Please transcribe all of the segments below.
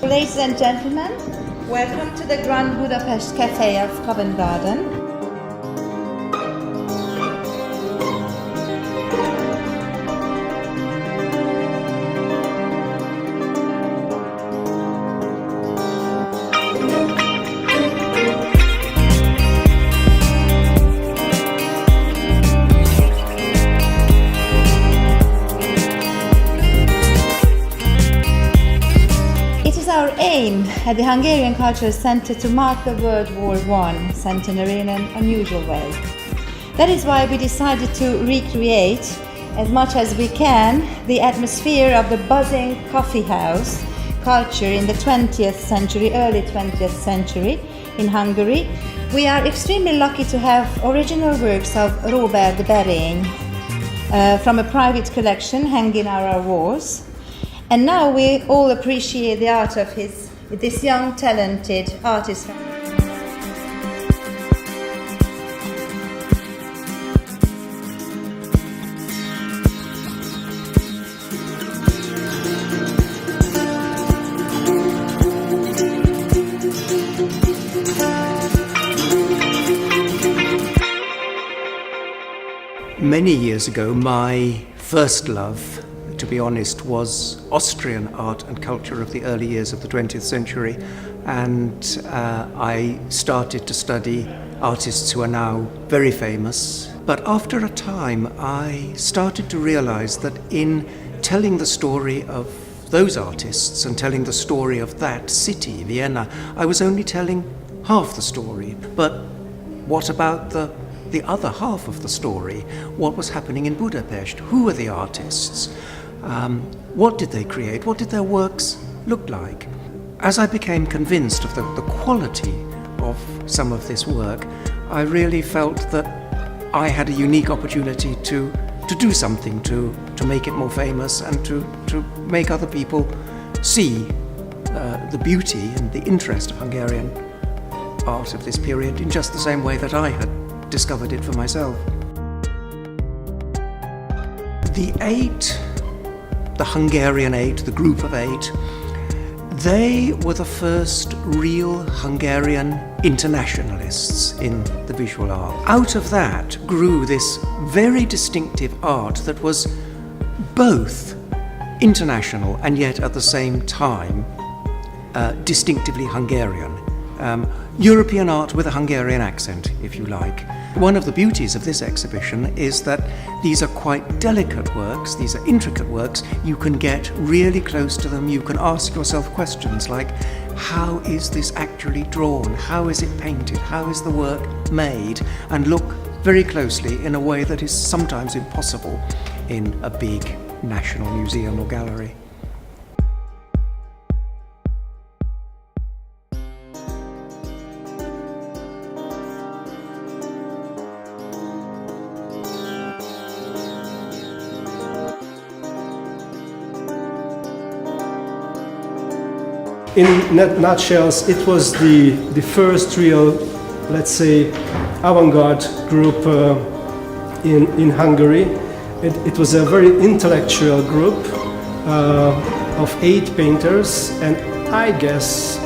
Ladies and gentlemen, welcome to the Grand Budapest Cafe of Covent Garden. It is our aim at the Hungarian Cultural Centre to mark the World War I centenary in an unusual way. That is why we decided to recreate, as much as we can, the atmosphere of the buzzing coffee house culture in the 20th century, early 20th century in Hungary. We are extremely lucky to have original works of Robert Berény from a private collection hanging on our walls. And now we all appreciate the art of this young, talented artist. Many years ago, my first love, to be honest, was Austrian art and culture of the early years of the 20th century, and I started to study artists who are now very famous. But after a time I started to realize that in telling the story of those artists and telling the story of that city, Vienna, I was only telling half the story. But what about the other half of the story? What was happening in Budapest? Who were the artists? What did they create? What did their works look like? As I became convinced of the quality of some of this work, I really felt that I had a unique opportunity to do something to make it more famous and to make other people see the beauty and the interest of Hungarian art of this period in just the same way that I had discovered it for myself. The Hungarian Eight, the group of eight, they were the first real Hungarian internationalists in the visual art. Out of that grew this very distinctive art that was both international and yet at the same time distinctively Hungarian. European art with a Hungarian accent, if you like. One of the beauties of this exhibition is that these are quite delicate works, these are intricate works. You can get really close to them, you can ask yourself questions like, how is this actually drawn? How is it painted? How is the work made? And look very closely in a way that is sometimes impossible in a big national museum or gallery. In nutshells, it was the first real, let's say, avant-garde group in Hungary. It was a very intellectual group of 8 painters, and I guess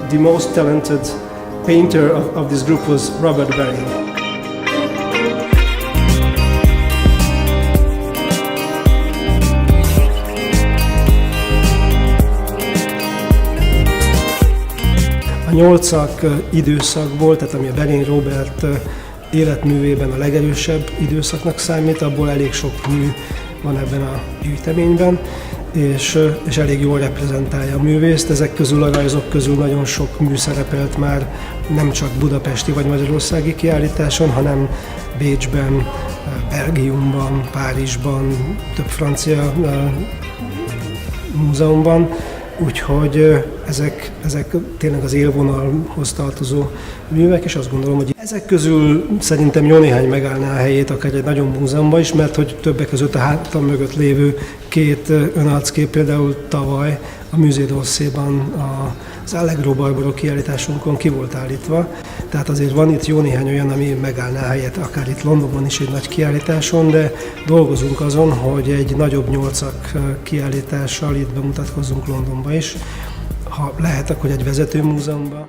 the most talented painter of this group was Robert Berény. A 80-as időszak volt, tehát ami a Berény Robert életművében a legerősebb időszaknak számít, abból elég sok mű van ebben a gyűjteményben, és elég jól reprezentálja a művészt. Ezek közül, a rajzok közül nagyon sok mű szerepelt már nem csak budapesti vagy magyarországi kiállításon, hanem Bécsben, Belgiumban, Párizsban, több francia múzeumban. Úgyhogy ezek tényleg az élvonalhoz tartozó művek, és azt gondolom, hogy ezek közül szerintem jó néhány megállná a helyét akár egy nagyobb múzeumban is, mert hogy többek között a hátam mögött lévő 2 önarckép például tavaly a Musée d'Orsayban az Allegro Barbaro kiállításunkon ki volt állítva. Tehát azért van itt jó néhány olyan, ami megállná a helyet, akár itt Londonban is egy nagy kiállításon, de dolgozunk azon, hogy egy nagyobb 8-ak kiállítással itt bemutatkozzunk Londonba is. ha lehet, akkor egy vezető múzeumban.